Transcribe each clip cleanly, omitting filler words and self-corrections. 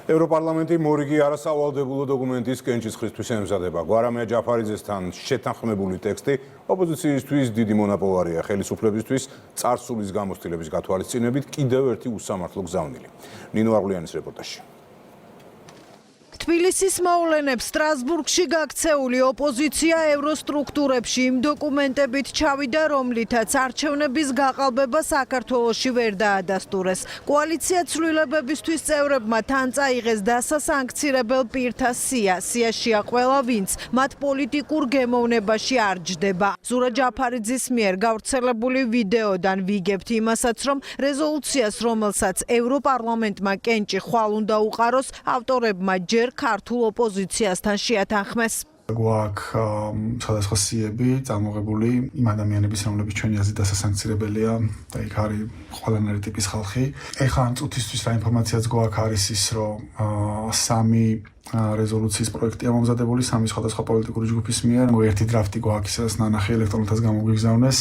ევროპარლამენტი მორიგი არასავალდებულო დოკუმენტის კენჭისყრისთვის ემზადება. გვარამია ჯაფარიძესთან შეთანხმებული ტექსტი ოპოზიციისთვის დიდი მონაპოვარია. ხელისუფლებისთვის წარსულის გამოცდილების გათვალისწინებით კიდევ ერთი უსამართლო გზავნილი. ნინო არღლიანის რეპორტაჟი. თბილისის მოვლენებს სტრასბურგში გაქცეული ოპოზიცია ევროსტრუქტურებში იმ დოკუმენტებით ჩავიდა, რომლითაც არჩევნების გაყალბება საქართველოში ვერ დაადასტურეს. კოალიცია ცვლილებებისთვის წევრებმა თან წაიღეს დასასანქცირებელ პირთა სია. სიაშია ყველა, ვინც მათ პოლიტიკურ გემოვნებაში არ ჯდება. ზურა ჯაფარიძის მიერ გავრცელებული ვიდეოდან ვიგებთ იმასაც, რომ რეზოლუციას, რომელსაც ევროპარლამენტმა კენჭი ხვალ უნდა უყაროს, ავტორებმა ჯერ ქართულ ოპოზიციასთან შეათანხმეს. გვაქვს სხვადასხვა სიები წამოღებული იმ ადამიანების, რომლებიც ჩვენი აზრით დასასანქცირებელია და იქ არის ყველანაირი ტიპის ხალხი. ეხლა ამ წუთისთვის რა ინფორმაციაც გვაქვს არის ის, რომ სამი რეზოლუციის პროექტია მომზადებული სამი სხვადასხვა პოლიტიკური ჯგუფის მიერ. ერთი დრაფტი გვაქვს, ისაც ნანახი ელექტრონულად გამოგვიგზავნეს.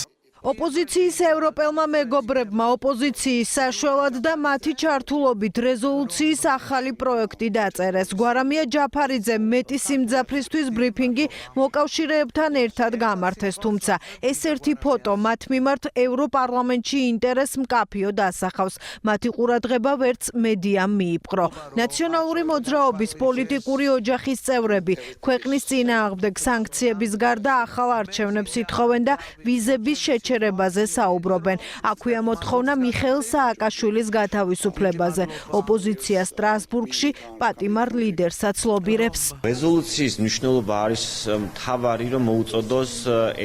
ოპოზიციის ევროპელმა მეგობრებმა ოპოზიციის საშველად და მათი ჩართულობით რეზოლუციის ახალი პროექტი დაწერეს. გვარამია ჯაფარიძემ მეტი სიმძაფრისთვის ბრიფინგი მოკავშირეებთან ერთად გამართეს, თუმცა ეს ერთი ფოტო მათ მიმართ ევროპარლამენტში ინტერესს მკაფიოდ ასახავს. მათი ყურადღება ვერც მედიამ მიიპყრო. ნაციონალური მოძრაობის პოლიტიკური ოჯახის წევრები ქვეყნის წინააღმდეგ სანქციების გარდა ახალ არჩევნებს ითხოვენ და ვიზების შეჩერებაზე საუბრობენ. აქვეა მოთხოვნა მიხეილ სააკაშვილის გათავისუფლებაზე. ოპოზიცია სტრასბურგში პატიმარ ლიდერსაც ლობირებს. რეზოლუციის მნიშვნელობა არის მთავარი, რომ მოუწოდოს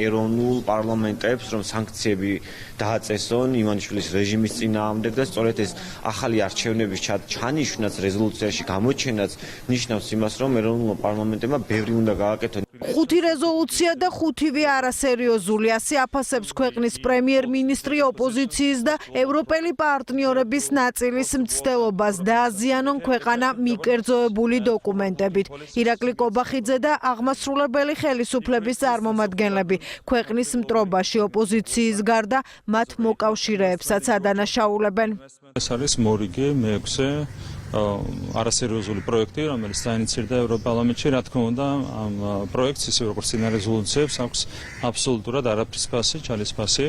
ეროვნულ პარლამენტებს, რომ სანქციები დააწესონ ივანიშვილის რეჟიმის წინააღმდეგ და სწორედ ეს ახალი არჩევნების ჩანიშვნაც რეზოლუციაში გამოჩენაც ნიშნავს იმას, რომ ეროვნულ პარლამენტებმა ბევრი უნდა გააკეთონ. 5 რეზოლუცია და 5-ვე არასერიოზული, ასე აფასებს ქვეყნის პრემიერ-მინისტრი ოპოზიციის და ევროპელი პარტნიორების ნაწილის მცდელობას დააზიანონ ქვეყანა მიკერძოებული დოკუმენტებით. ირაკლი კობახიძე და აღმასრულებელი ხელისუფლების წარმომადგენლები ქვეყნის მტრობაში ოპოზიციის გარდა მათ მოკავშირეებსაც ადანაშაულებენ. ეს არის მორიგი მეექვსე არასერიოზული პროექტი, რომელიც დაინიცირდა ევროპარლამენტში. რა თქმა უნდა, ამ პროექტს, ისე როგორც წინა რეზოლუციებს, აქვს აბსოლუტურად არაფრის ფასი, ჩალისფასი.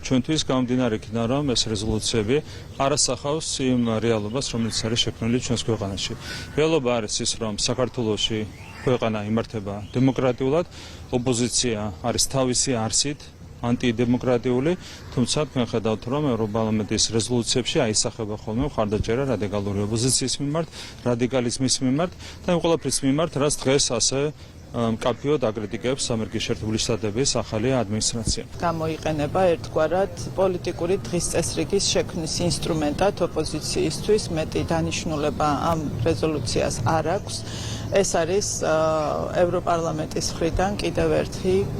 ჩვენთვის გამომდინარე იქიდან, რომ ეს რეზოლუციები არ ასახავს იმ რეალობას, რომელიც არის შექმნილი ჩვენს ქვეყანაში. რეალობა არის ის, რომ საქართველოში ქვეყანა იმართება დემოკრატიულად, ოპოზიცია არის თავისი არსით ანტიდემოკრატიული, თუმცა თქვენ ხედავთ, რომ ევროპარლამენტის რეზოლუციებში აისახება ხოლმე მხარდაჭერა რადიკალური ოპოზიციის მიმართ, რადიკალიზმის მიმართ და იმ ყველაფრის მიმართ, რაც დღეს ასე მკაფიოდ აკრიტიკებს ამერიკის შეერთებული შტატების ახალი ადმინისტრაცია. გამოიყენება ერთგვარად პოლიტიკური დღის წესრიგის შექმნის ინსტრუმენტად ოპოზიციისთვის. მეტი დანიშნულება ამ რეზოლუციას არ აქვს. ეს არის ევროპარლამენტის მხრიდან კიდევ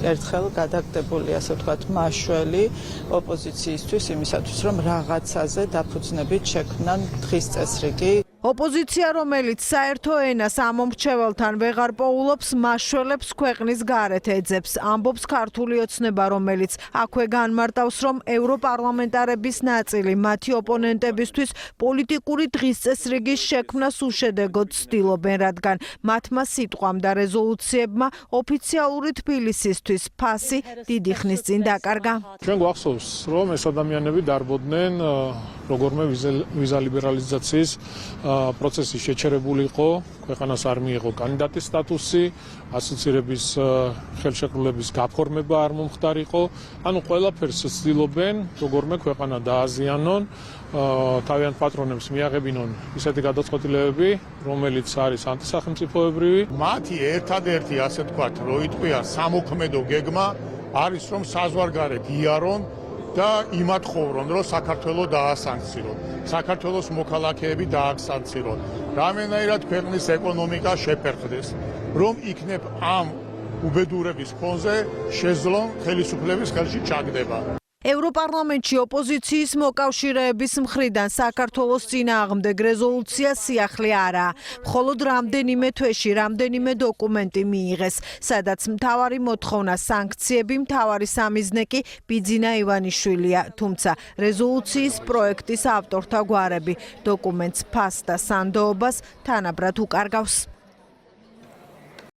ერთხელ გადაგდებული, ასე ვთქვათ, მაშველი ოპოზიციისთვის იმისათვის, რომ რაღაცაზე დაფუძნებით შექმნან დღის წესრიგი. ოპოზიცია, რომელიც საერთო ენას ამომრჩეველთან ვეღარ პოულობს, მაშველებს ქვეყნის გარეთ ეძებს. ამბობს ქართული ოცნება, რომელიც აქვე განმარტავს, რომ ევროპარლამენტარების ნაწილი მათი ოპონენტებისთვის პოლიტიკური დღის წესრიგის შექმნას უშედეგოდ ცდილობენ, რადგან მათმა სიტყვამ და რეზოლუციებმა ოფიციალური თბილისისთვის ფასი დიდი ხნის წინ დაკარგა. ჩვენ გვახსოვს, რომ ეს ადამიანები დარბოდნენ როგორმე ვიზა ლიბერალიზაციის პროცესი შეჩერებული იყო, ქვეყანას არ მიიღო კანდიდატის სტატუსი, ასოცირების ხელშეკრულების გაფორმება არ მომხდარიყო. ანუ ყველაფერს ცდილობენ როგორმე ქვეყანა დააზიანონ, თავიანთ პატრონებს მიაღებინონ ისეთი გადაწყვეტილებები, რომელიც არის ანტისახელმწიფოებრივი. მათი ერთადერთი, ასე ვთქვათ, რო იტყვია სამოქმედო გეგმა არის, რომ საზღვარგარეთ იარონ და იმათხოვრონ, რომ საქართველოს დაასანქცირონ, საქართველოს მოქალაქეები დაასანქცირონ, რამენაირად ქვეყნის ეკონომიკა შეფერხდეს, რომ იქნებ ამ უბედურების ფონზე შეძლონ ხელისუფლების ხელში ჩაგდება. ევროპარლამენტში ოპოზიციის მოკავშირეების მხრიდან საქართველოს წინააღმდეგ რეზოლუცია სიახლე არაა. მხოლოდ რამდენიმე თვეში რამდენიმე დოკუმენტი მიიღეს, სადაც მთავარი მოთხოვნა სანქციები, მთავარი სამიზნე კი ბიძინა ივანიშვილია. თუმცა რეზოლუციის პროექტის ავტორთა გვარები დოკუმენტს ფასს და სანდოობას თანაბრად უკარგავს.